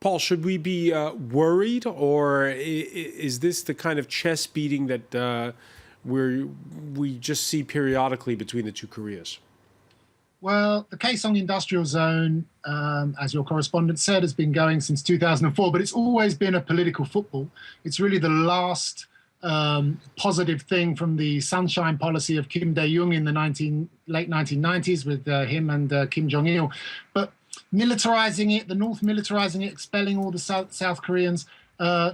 Paul, should we be worried, or is this the kind of chest beating that we just see periodically between the two Koreas? Well, the Kaesong Industrial Zone, as your correspondent said, has been going since 2004, but it's always been a political football. It's really the last positive thing from the sunshine policy of Kim Dae-jung in the late 1990s with him and Kim Jong-il. But militarizing it, the North militarizing it, expelling all the South Koreans,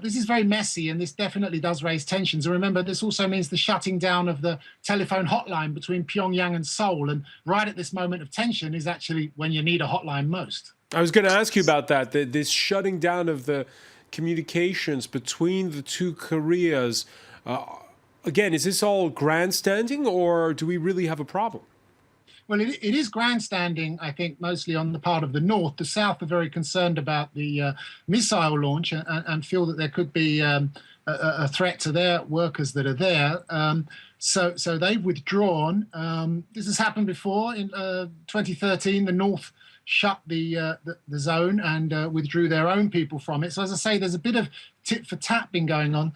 this is very messy, and this definitely does raise tensions. And remember, this also means the shutting down of the telephone hotline between Pyongyang and Seoul. And right at this moment of tension is actually when you need a hotline most. I was going to ask you about that, this shutting down of the communications between the two Koreas. Again, is this all grandstanding, or do we really have a problem? Well, it is grandstanding, I think, mostly on the part of the North. The South are very concerned about the missile launch and feel that there could be a threat to their workers that are there. So they've withdrawn. This has happened before. In 2013, the North shut the zone and withdrew their own people from it. So as I say, there's a bit of tit for tat been going on.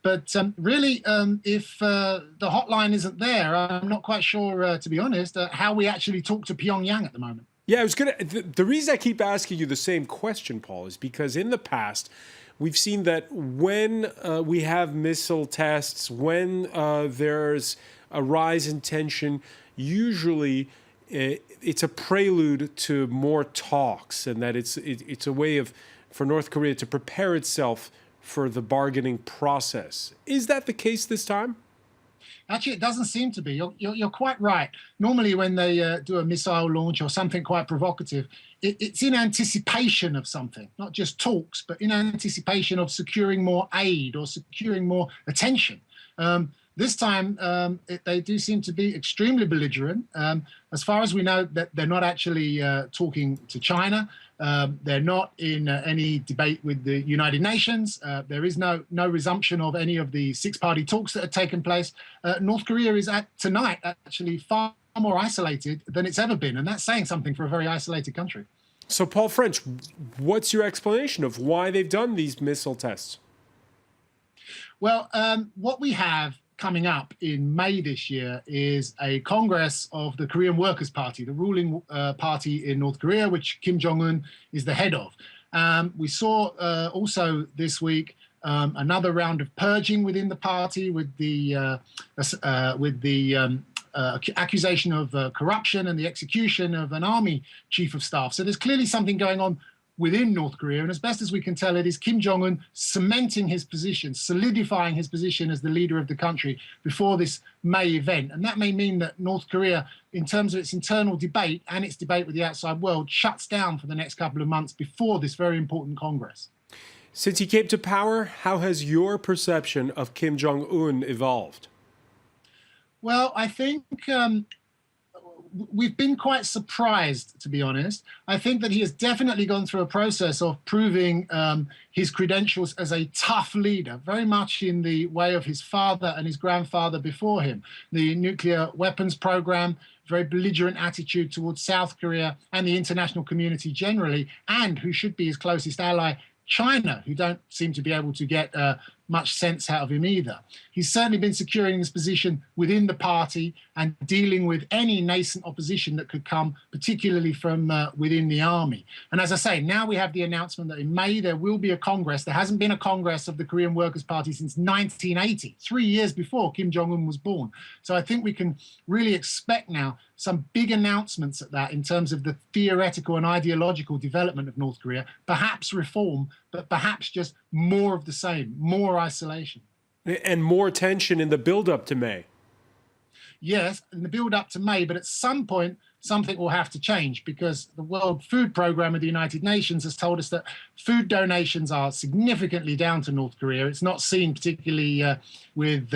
But really, if the hotline isn't there, I'm not quite sure, to be honest, how we actually talk to Pyongyang at the moment. Yeah, I was gonna. The reason I keep asking you the same question, Paul, is because in the past, we've seen that when we have missile tests, when there's a rise in tension, usually it's a prelude to more talks, and that it's a way for North Korea to prepare itself for the bargaining process. Is that the case this time? Actually, it doesn't seem to be. You're quite right. Normally, when they do a missile launch or something quite provocative, it's in anticipation of something, not just talks, but in anticipation of securing more aid or securing more attention. This time, they do seem to be extremely belligerent. As far as we know, that they're not actually talking to China. They're not in any debate with the United Nations. There is no resumption of any of the six-party talks that have taken place. North Korea is tonight actually far more isolated than it's ever been, and that's saying something for a very isolated country. So, Paul French, what's your explanation of why they've done these missile tests? Well, what we have coming up in May this year is a Congress of the Korean Workers' Party, the ruling party in North Korea, which Kim Jongun is the head of. We saw also this week another round of purging within the party with the accusation of corruption and the execution of an army chief of staff. So there's clearly something going on within North Korea, and as best as we can tell, it is Kim Jong-un cementing his position, solidifying his position as the leader of the country before this May event. And that may mean that North Korea, in terms of its internal debate and its debate with the outside world, shuts down for the next couple of months before this very important Congress. Since he came to power, how has your perception of Kim Jong-un evolved? Well, I think we've been quite surprised, to be honest. I think that he has definitely gone through a process of proving his credentials as a tough leader, very much in the way of his father and his grandfather before him. The nuclear weapons program, very belligerent attitude towards South Korea and the international community generally, and who should be his closest ally, China, who don't seem to be able to get much sense out of him either. He's certainly been securing his position within the party and dealing with any nascent opposition that could come, particularly from within the army. And as I say, now we have the announcement that in May there will be a Congress. There hasn't been a Congress of the Korean Workers' Party since 1980, 3 years before Kim Jong-un was born. So I think we can really expect now some big announcements at that in terms of the theoretical and ideological development of North Korea, perhaps reform, but perhaps just more of the same, more isolation. And more tension in the build-up to May. Yes, in the build-up to May, but at some point, something will have to change because the World Food Programme of the United Nations has told us that food donations are significantly down to North Korea. It's not seen particularly with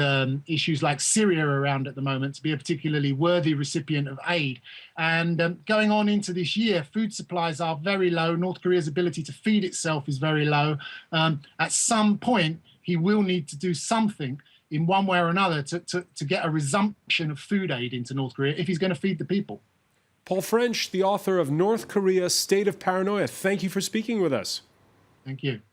issues like Syria around at the moment to be a particularly worthy recipient of aid. And going on into this year, food supplies are very low. North Korea's ability to feed itself is very low. At some point, he will need to do something in one way or another to get a resumption of food aid into North Korea if he's going to feed the people. Paul French, the author of North Korea, State of Paranoia. Thank you for speaking with us. Thank you.